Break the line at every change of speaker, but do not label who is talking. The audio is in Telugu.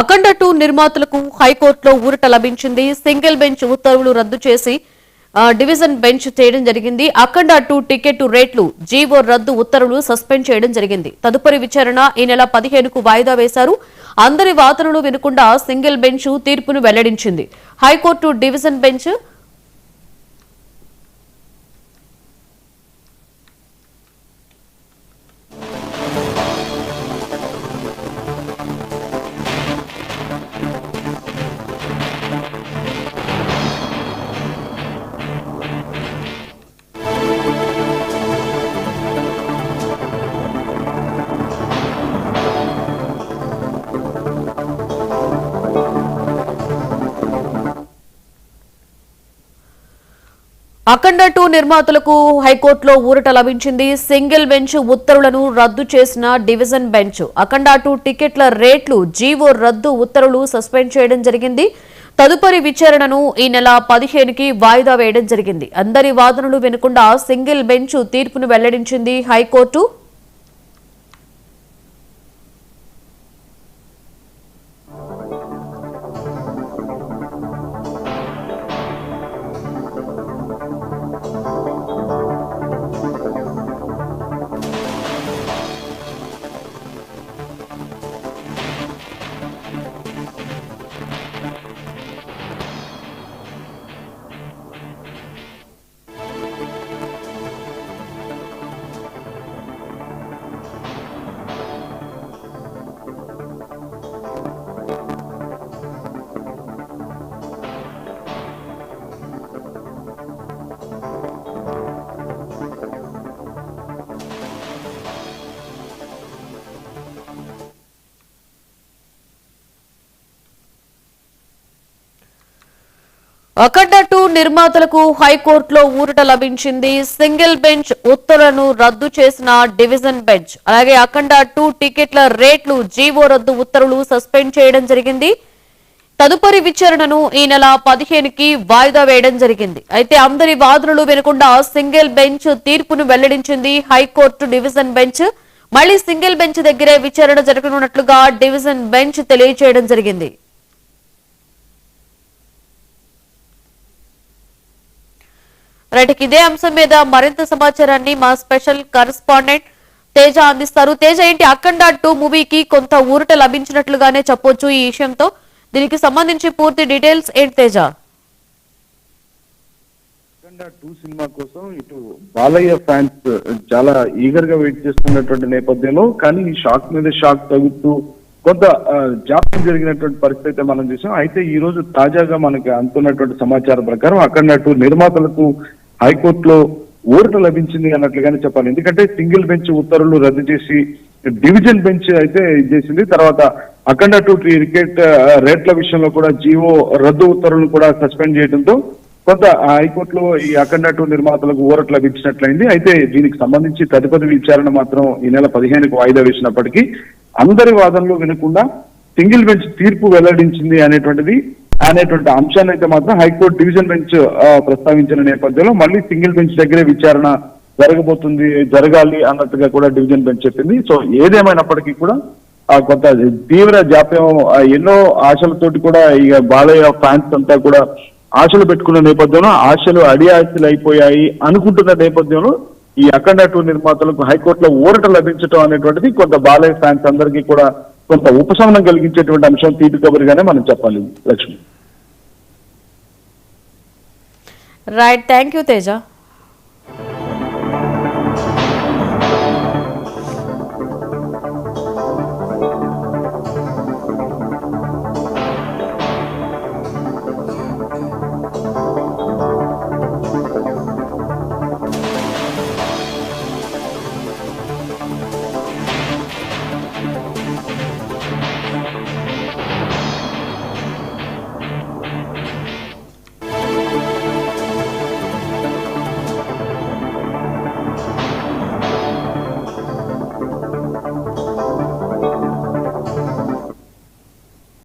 అఖండ 2 నిర్మాతలకు హైకోర్టులో ఊరట లభించింది. సింగిల్ బెంచ్ ఉత్తర్వులు రద్దు చేసి డివిజన్ బెంచ్ చేయడం జరిగింది. అఖండ 2 టికెట్ రేట్లు జీవో రద్దు ఉత్తర్వులు సస్పెండ్ చేయడం జరిగింది. తదుపరి విచారణ ఈ నెల 15కు వాయిదా వేశారు. అందరి వాదనలు వినకుండా సింగిల్ బెంచ్ తీర్పును వెల్లడించింది. హైకోర్టు డివిజన్ బెంచ్ అఖండ 2 నిర్మాతలకు హైకోర్టులో ఊరట లభించింది. సింగిల్ బెంచ్ ఉత్తర్వులను రద్దు చేసిన డివిజన్ బెంచ్ అఖండ 2 టికెట్ల రేట్లు జీవో రద్దు ఉత్తర్వులు సస్పెండ్ చేయడం జరిగింది. తదుపరి విచారణను ఈ నెల 15కి వాయిదా వేయడం జరిగింది. అందరి వాదనలు వినకుండా సింగిల్ బెంచ్ తీర్పును వెల్లడించింది హైకోర్టు. అఖండ 2 నిర్మాతలకు హైకోర్టులో ఊరట లభించింది. సింగిల్ బెంచ్ ఉత్తర్వులను రద్దు చేసిన డివిజన్ బెంచ్ అలాగే అఖండ 2 టికెట్ల రేట్లు జీవో రద్దు ఉత్తర్వులు సస్పెండ్ చేయడం జరిగింది. తదుపరి విచారణను ఈ నెల 15కి వాయిదా వేయడం జరిగింది. అయితే అందరి వాదనలు వినకుండా సింగిల్ బెంచ్ తీర్పును వెల్లడించింది హైకోర్టు డివిజన్ బెంచ్. మళ్లీ సింగిల్ బెంచ్ దగ్గరే విచారణ జరగనున్నట్లుగా డివిజన్ బెంచ్ తెలియజేయడం జరిగింది. రైట్, ఇదే అంశం మీద మరింత సమాచారాన్ని మా స్పెషల్ కరెస్పాండెంట్ తేజ అందిస్తారు. తేజ, ఏంటి అఖండ 2 మూవీకి కొంత ఊరట లభించినట్లుగానే చెప్పొచ్చు ఈ విషయంతో. దీనికి సంబంధించి పూర్తి డీటెయిల్స్ ఏంటి తేజ?
అఖండ 2 సినిమా కోసం ఇటు బాలయ్య ఫ్యాన్స్ చాలా ఈగర్ గా వెయిట్ చేస్తున్నటువంటి నేపథ్యంలో కానీ ఈ షాక్ మీద షాక్ తగ్గుతూ కొంత జాప్యం జరిగినటువంటి పరిస్థితి అయితే మనం చూసాం. అయితే ఈ రోజు తాజాగా మనకి అందుతున్నటువంటి సమాచారం ప్రకారం అఖండ 2 నిర్మాతలకు హైకోర్టులో ఊరట లభించింది అన్నట్లుగానే చెప్పాలి. ఎందుకంటే సింగిల్ బెంచ్ ఉత్తర్వులు రద్దు చేసి డివిజన్ బెంచ్ అయితే చేసింది. తర్వాత అఖండ 2 టికెట్ రేట్ల విషయంలో కూడా జీవో రద్దు ఉత్తర్వులను కూడా సస్పెండ్ చేయడంతో కొంత హైకోర్టులో ఈ అఖండ 2 నిర్మాతలకు ఊరట లభించినట్లయింది. అయితే దీనికి సంబంధించి తదుపరి విచారణ మాత్రం ఈ నెల 15కు వాయిదా వేసినప్పటికీ అందరి వాదనలు వినకుండా సింగిల్ బెంచ్ తీర్పు వెల్లడించింది అనేటువంటి అంశాన్ని అయితే మాత్రం హైకోర్టు డివిజన్ బెంచ్ ప్రస్తావించిన నేపథ్యంలో మళ్ళీ సింగిల్ బెంచ్ దగ్గరే విచారణ జరగాలి అన్నట్టుగా కూడా డివిజన్ బెంచ్ చెప్పింది. సో ఏదేమైనప్పటికీ కూడా కొంత తీవ్ర జాప్యం, ఎన్నో ఆశలతోటి కూడా ఇక బాలయ్య ఫ్యాన్స్ అంతా కూడా ఆశలు పెట్టుకున్న నేపథ్యంలో ఆశలు అడియాశలు అయిపోయాయి అనుకుంటున్న నేపథ్యంలో ఈ అఖండ 2 నిర్మాతలకు హైకోర్టులో ఊరట లభించడం అనేటువంటిది కొంత బాలయ్య ఫ్యాన్స్ అందరికీ కూడా కొంత ఉపశమనం కలిగించేటువంటి అంశం తీపి కబురుగానే మనం చెప్పాలి. Lakshmi.
Right, thank you Teja.